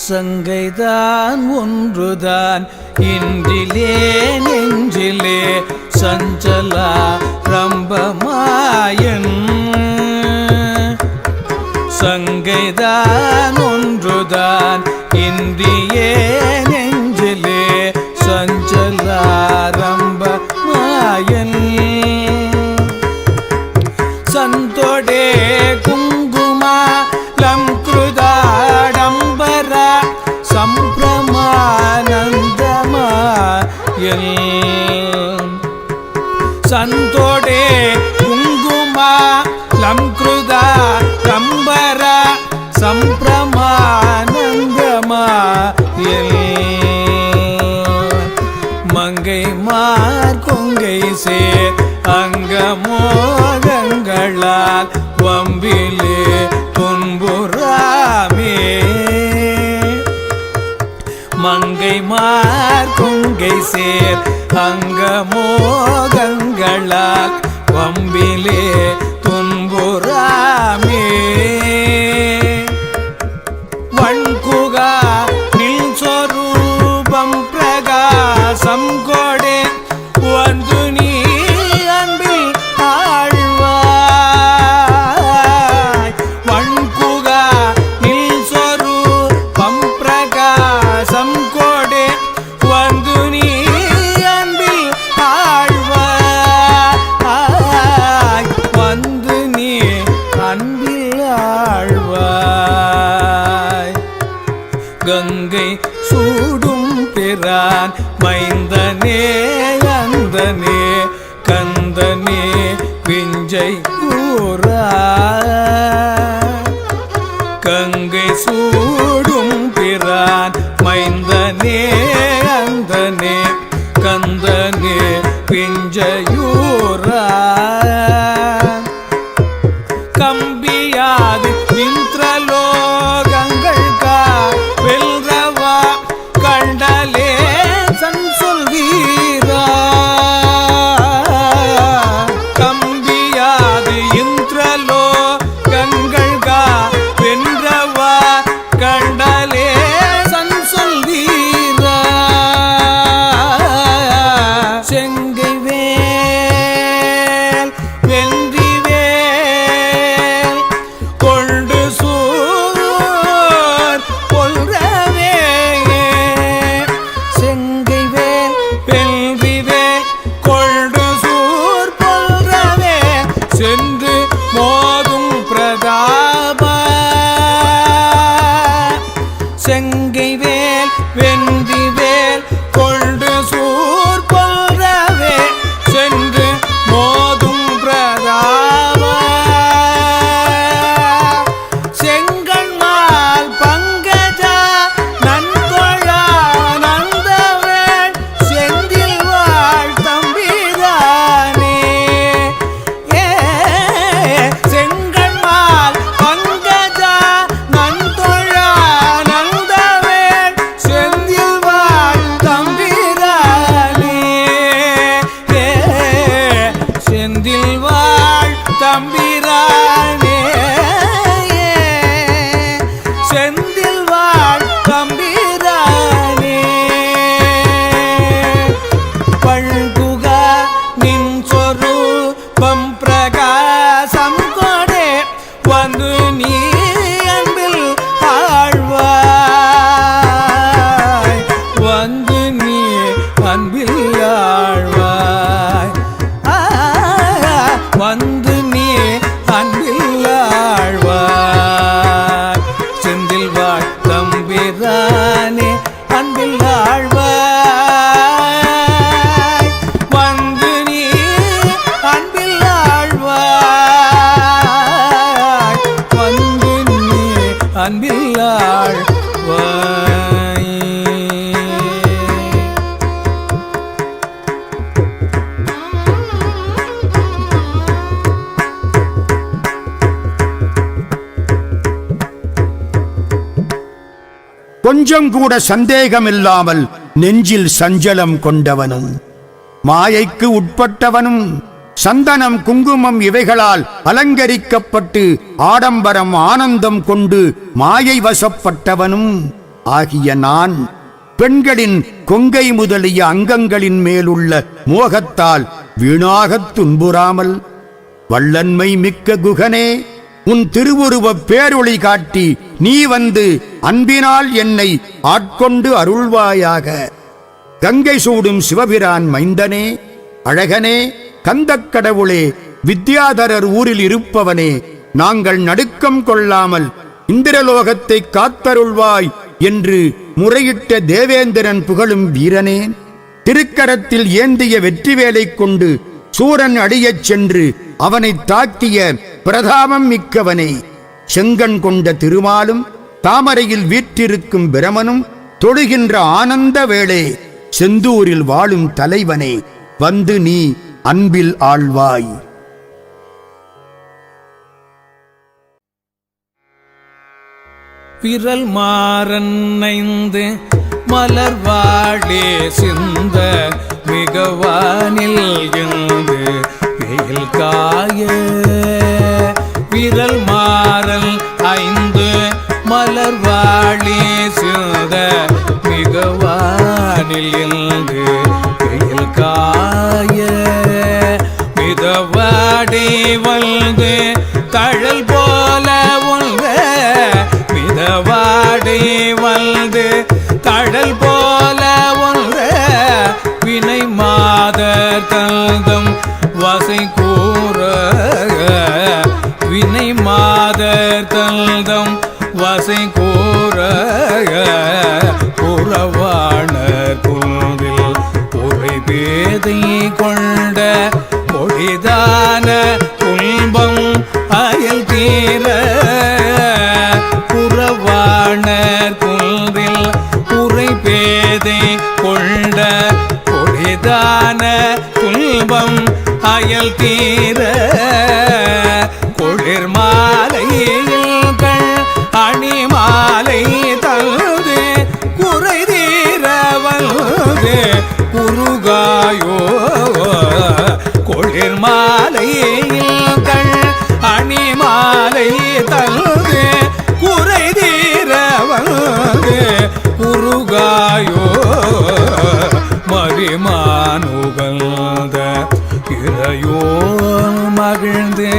சங்கைதான் ஒன்றுதான் இன்றிலே நெஞ்சிலே சஞ்சலா ரம்பமாயன் சங்கைதான் ஒன்றுதான் இன்றியே நெஞ்சிலே சஞ்சலா ரம்பமாயன் சந்தோடே குங்குமா லம் கிருதாடம்பர சம்பிரமானந்தமாயல் சந்தோடே குங்குமா லம் கிருதாடம்பர சம்பிரமானந்தமாயல் மங்கை மார் கொங்கை சேர் அங்கமோகங்களால் வம்பிலே துன்புறாமே மங்கை மார் கொங்கை சேர் அங்கமோகங்களால் வம்பிலே துன்புறாமே வண்குகா நில் சொரூபம் பிரகாசம் கொடே வந்து நீ அன்பில் ஆழ்வாய் வண்குகா நில் சொரூபம் பிரகாசம் கொடே வந்து நீ அன்பில் ஆழ்வாய் வந்து நீ அன்பில் ஆழ்வாய் கங்கை சூடும் பிரான் மைந்தனே அந்தனே கந்தனே விஞ்சை கூறா கங்கை சூடும் பிரான் மைந்தனே அந்தனே கந்தனே பிஞ்சையூரா கம்பியாது இந்திரலோகங்கள் வெல்றவா கண்டலே சன்சொல் வீரா கம்பியாது இந்திரலோகங்கள் வென்றவா கண்டலே சன்சொல் வீரா செங்கை வேல் வென்றி வேல் கொண்டு சூர் கொல்றவே செங்கை வேல் வென்றி வேல் கொண்டு சூர் கொல்றவே சென்று மோதும் பிரதாப செங்கை வேல் வென்றி வேல் கொண்டு சூர் கொல்றவே சென்று மோதும் பிரதாப செங்கண்மால் பங்கஜா நன்கொழா நந்தவேள் செந்தில் வாழ் தம்பிதானே செங்கண்மால் பங்கஜா நன்கொழா நந்தவேள் செந்தில் வாழ் தம்பிதானே செந்தில் வாழ் தம்பிரானே செந்தில் வாழ் தம்பிரானே பழ்குகா நின் சொரூபம் பிரகாசம் கொடே வந்து நீ அன்பில் ஆழ்வாய் வந்து நீ அன்பில் ஆழ்வாய் வந்து நீ அன்பில் ஆழ்வாய் செந்தில் வாழ் தம்பிரானே அன்பில் ஆழ்வாய் அன்பில்லாள் கொஞ்சம் கூட சந்தேகமில்லாமல் நெஞ்சில் சஞ்சலம் கொண்டவனும் மாயைக்கு உட்பட்டவனும் சந்தனம் குங்குமம் இவைகளால் அலங்கரிக்கப்பட்டு ஆடம்பரம் ஆனந்தம் கொண்டு மாயை வசப்பட்டவனும் ஆகிய நான் பெண்களின் கொங்கை முதலிய அங்கங்களின் மேலுள்ள மோகத்தால் வீணாகத் துன்புறாமல் வல்லன்மை மிக்க குகனே, உன் திருவுருவப் பேரொளி காட்டி நீ வந்து அன்பினால் என்னை ஆட்கொண்டு அருள்வாயாக. கங்கை சூடும் சிவபிரான் மைந்தனே, அழகனே, கந்தக் கடவுளே, வித்யாதரர் ஊரில் இருப்பவனே, நாங்கள் நடுக்கம் கொள்ளாமல் இந்திரலோகத்தை காத்தருள்வாய் என்று முறையிட்ட தேவேந்திரன் புகழும் வீரனே, திருக்கரத்தில் ஏந்திய வெற்றிவேலை கொண்டு சூரன் அடியச் சென்று அவனை தாக்கிய பிரதாபம் மிக்கவனே, செங்கண் கொண்ட திருமாலும் தாமரையில் வீற்றிருக்கும் பிரமனும் தொழுகின்ற ஆனந்த வேளே, செந்தூரில் வாழும் தலைவனே, வந்து நீ அன்பில் ஆழ்வாய். விரல் மாறன்னைந்து மலர்வாழே சிந்த மிகவானில் எழுந்து வெயில் காய. விரல் மாறல் ஐந்து மலர்வாழே சிந்த மிகவானில் எழுந்து வெயில் காய. மிதவாடே வந்து தழல் போல உங்க மிதவாடே வந்து தழல் போல உங்க வினை மாதர் தந்தம் வசை கூற. வினை மாதர் தந்தம் வசை கூற. புறவாணர் குன்றில் உரை பேதை கொண்ட பொடிதான துன்பம் அயல் தீர. புறவாணர் குன்றில் உரை பேதை கொண்ட பொடிதான துன்பம் அயல் தீர. குளிர் மாலையில் கண் அணி மாலை தழுது குறை தீர வந்து குருகாயோ. குளிர் மாலையில் கண் அணி மாலை தழுது குறை தீர வந்து குருகாயோ. மறிமானுகழ்ந்த இறையோ மகிழ்ந்து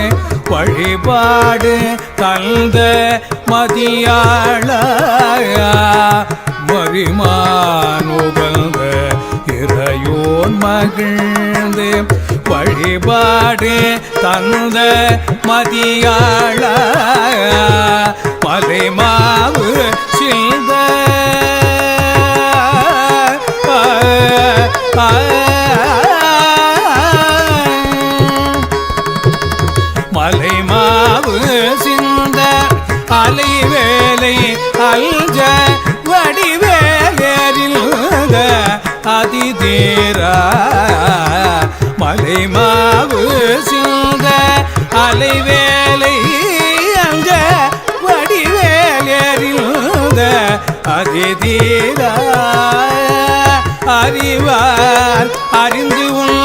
வழிபாடு தந்த மதியாள. மறிமானுகழ்ந்த இறையோன் மகிழ்ந்து வழிபாடு தந்த மதியாள. மலைமாவு சிந்த மலைமாவு சிந்த அலைவேலை அல்ஜ வடிவேலில் அதிதீரா. மலைமாவு சிந்த அலைவேலை அல்ஜ வடிவேலில் அதிதீரா. அறிவார் அறிந்து உன்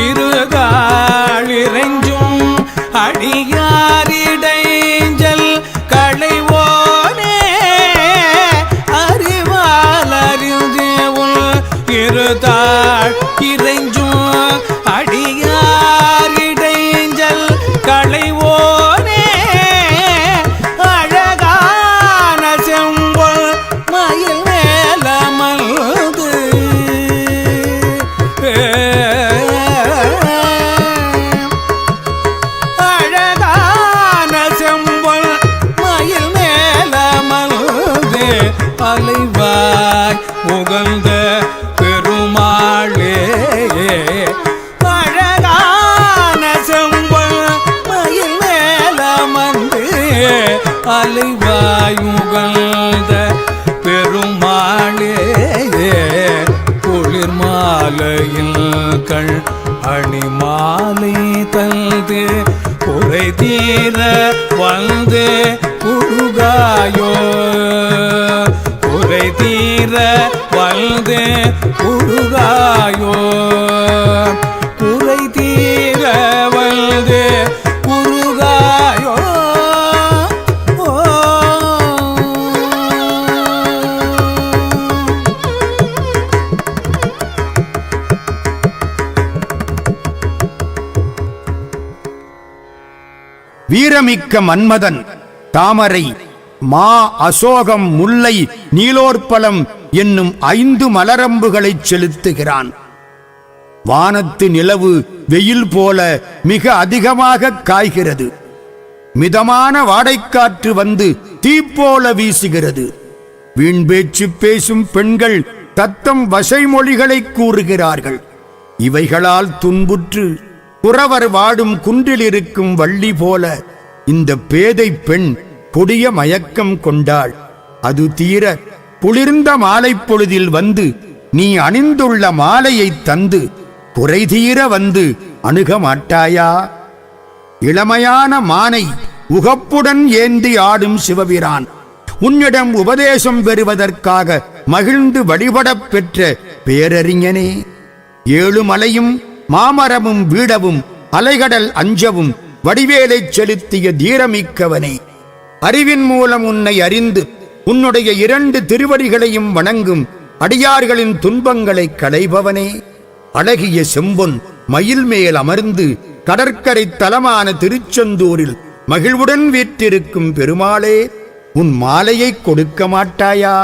இருகாள் இறைஞ்சும் அடியாரிடைஞ்சல் களைவோனே. அறிவால் அறிந்து உன் இருதாள் இறைஞ்சும் அடியாரிடைஞ்சல் களைவோனே. அழகான செம்பொல் மயில் மேலமல்து அழகான செம்பொல் மயில் மேலமல்து அலைவாய் முகழ்ந்த பெருமாளே. அழகான செம்பொல் மயில் மேலமந்து அலைவாயுகழ்ந்த பெருமாளே குளிர் மாலையில் கண் அணிமாலை தந்து குறை தீர வந்து குருகாயோ குறை தீர வந்து குருகாயோ குறை தீர வந்து குருகாயோ வீரமிக்க மன்மதன் தாமரை, மா, அசோகம், முல்லை, நீலோற்பலம் என்னும் 5 மலரம்புகளைச் செலுத்துகிறான். வானத்து நிலவு வெயில் போல மிக அதிகமாக காய்கிறது. மிதமான வாடைக்காற்று வந்து தீப்போல வீசுகிறது. வீண் பேச்சு பேசும் பெண்கள் தத்தம் வசைமொழிகளை கூறுகிறார்கள். இவைகளால் துன்புற்று குறவர் வாடும் குன்றில் இருக்கும் வள்ளி போல இந்த பேதை பெண் கொடிய மயக்கம் கொண்டாள். அது தீர குளிர்ந்த மாலை பொழுதில் வந்து நீ அணிந்துள்ள மாலையை தந்து குறைதீர வந்து அணுக மாட்டாயா? இளமையான மானை உகப்புடன் ஏந்தி ஆடும் சிவபிரான் உன்னிடம் உபதேசம் பெறுவதற்காக மகிழ்ந்து வழிபடப் பெற்ற பேரறிஞனே, 7 மலையும் மாமரமும் வீடவும் அலைகடல் அஞ்சவும் வடிவேலைச் செலுத்திய தீரமிக்கவனே, அறிவின் மூலம் உன்னை அறிந்து உன்னுடைய 2 திருவடிகளையும் வணங்கும் அடியார்களின் துன்பங்களை களைபவனே, அழகிய செம்பொன் மயில் மேல் அமர்ந்து கடற்கரை தலமான திருச்செந்தூரில் மகிழ்வுடன் வீற்றிருக்கும் பெருமாளே, உன் மாலையை கொடுக்க மாட்டாயா?